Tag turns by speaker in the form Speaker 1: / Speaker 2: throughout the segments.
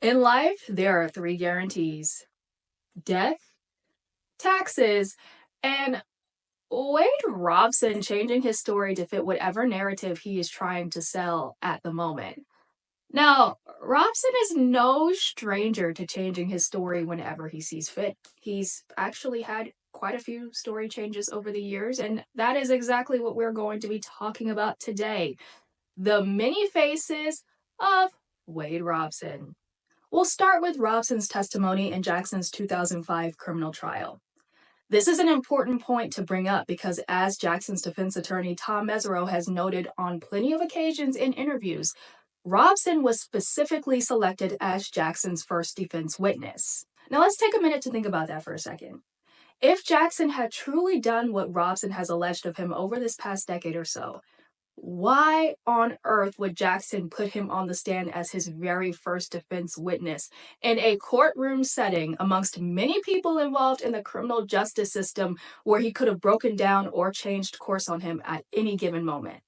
Speaker 1: In life, there are three guarantees: death, taxes, and Wade Robson changing his story to fit whatever narrative he is trying to sell at the moment. Now, Robson is no stranger to changing his story whenever he sees fit. He's actually had quite a few story changes over the years, and that is exactly what we're going to be talking about today: the many faces of Wade Robson. We'll start with Robson's testimony in Jackson's 2005 criminal trial. This is an important point to bring up because, as Jackson's defense attorney Tom Mesereau has noted on plenty of occasions in interviews, Robson was specifically selected as Jackson's first defense witness. Now, let's take a minute to think about that for a second. If Jackson had truly done what Robson has alleged of him over this past decade or so, why on earth would Jackson put him on the stand as his very first defense witness in a courtroom setting amongst many people involved in the criminal justice system where he could have broken down or changed course on him at any given moment?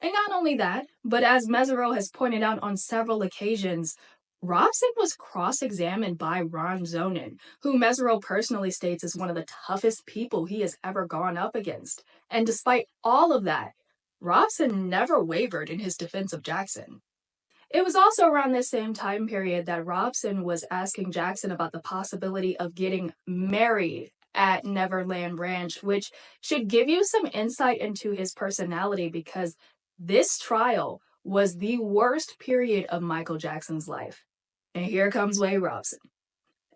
Speaker 1: And not only that, but as Mesereau has pointed out on several occasions, Robson was cross-examined by Ron Zonin, who Mesereau personally states is one of the toughest people he has ever gone up against. And despite all of that, Robson never wavered in his defense of Jackson. It was also around this same time period that Robson was asking Jackson about the possibility of getting married at Neverland Ranch, which should give you some insight into his personality because this trial was the worst period of Michael Jackson's life. And here comes Wade Robson,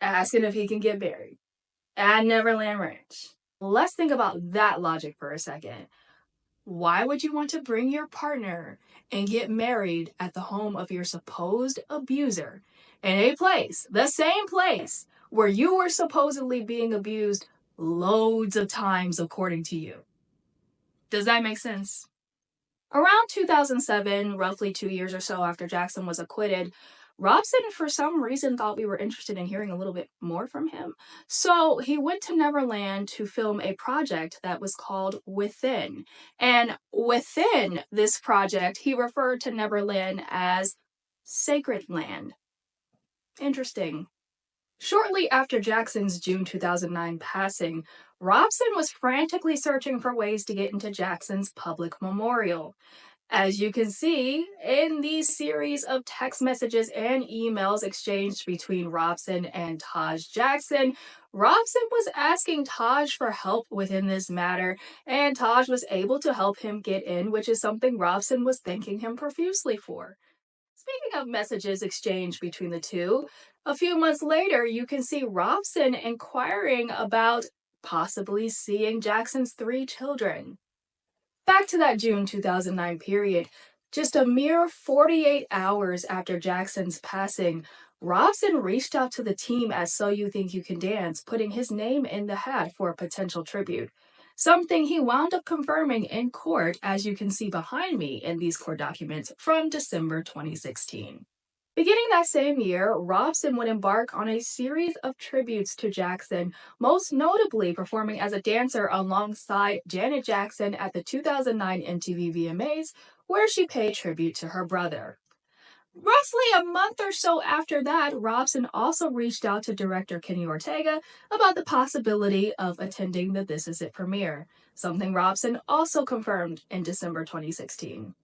Speaker 1: asking if he can get married at Neverland Ranch. Let's think about that logic for a second. Why would you want to bring your partner and get married at the home of your supposed abuser in a place, the same place, where you were supposedly being abused loads of times according to you? Does that make sense? Around 2007, roughly 2 years or so after Jackson was acquitted, Robson, for some reason, thought we were interested in hearing a little bit more from him. So he went to Neverland to film a project that was called Within. And within this project, he referred to Neverland as Sacred Land. Interesting. Shortly after Jackson's June 2009 passing, Robson was frantically searching for ways to get into Jackson's public memorial. As you can see in these series of text messages and emails exchanged between Robson and Taj Jackson, Robson was asking Taj for help within this matter, and Taj was able to help him get in, which is something Robson was thanking him profusely for. Speaking of messages exchanged between the two, a few months later, you can see Robson inquiring about possibly seeing Jackson's three children. Back to that June 2009 period, just a mere 48 hours after Jackson's passing, Robson reached out to the team at So You Think You Can Dance, putting his name in the hat for a potential tribute. Something he wound up confirming in court, as you can see behind me in these court documents from December 2016. Beginning that same year, Robson would embark on a series of tributes to Jackson, most notably performing as a dancer alongside Janet Jackson at the 2009 MTV VMAs, where she paid tribute to her brother. Roughly a month or so after that, Robson also reached out to director Kenny Ortega about the possibility of attending the This Is It premiere, something Robson also confirmed in December 2016.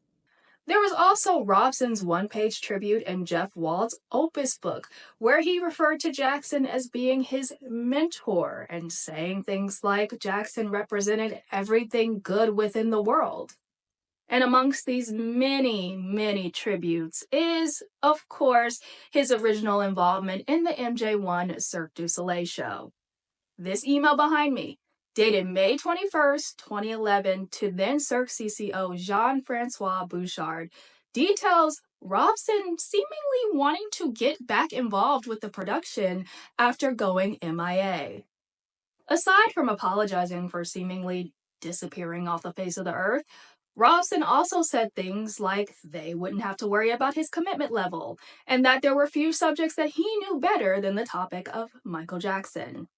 Speaker 1: There was also Robson's one-page tribute in Jeff Wald's Opus book, where he referred to Jackson as being his mentor and saying things like Jackson represented everything good within the world. And amongst these many, many tributes is, of course, his original involvement in the MJ1 Cirque du Soleil show. This email behind me, dated May 21st, 2011, to then Cirque CCO Jean-Francois Bouchard, details Robson seemingly wanting to get back involved with the production after going MIA. Aside from apologizing for seemingly disappearing off the face of the earth, Robson also said things like they wouldn't have to worry about his commitment level, and that there were few subjects that he knew better than the topic of Michael Jackson.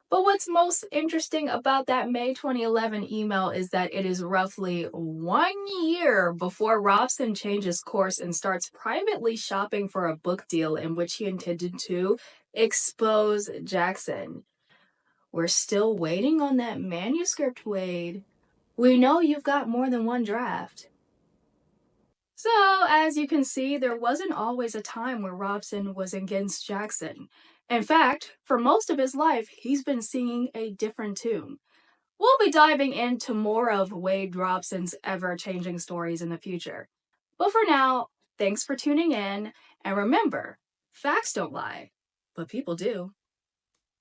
Speaker 1: But what's most interesting about that May 2011 email is that it is roughly 1 year before Robson changes course and starts privately shopping for a book deal in which he intended to expose Jackson. We're still waiting on that manuscript, Wade. We know you've got more than one draft. So, as you can see, there wasn't always a time where Robson was against Jackson. In fact, for most of his life, he's been singing a different tune. We'll be diving into more of Wade Robson's ever changing stories in the future. But for now, thanks for tuning in, and remember, facts don't lie, but people do.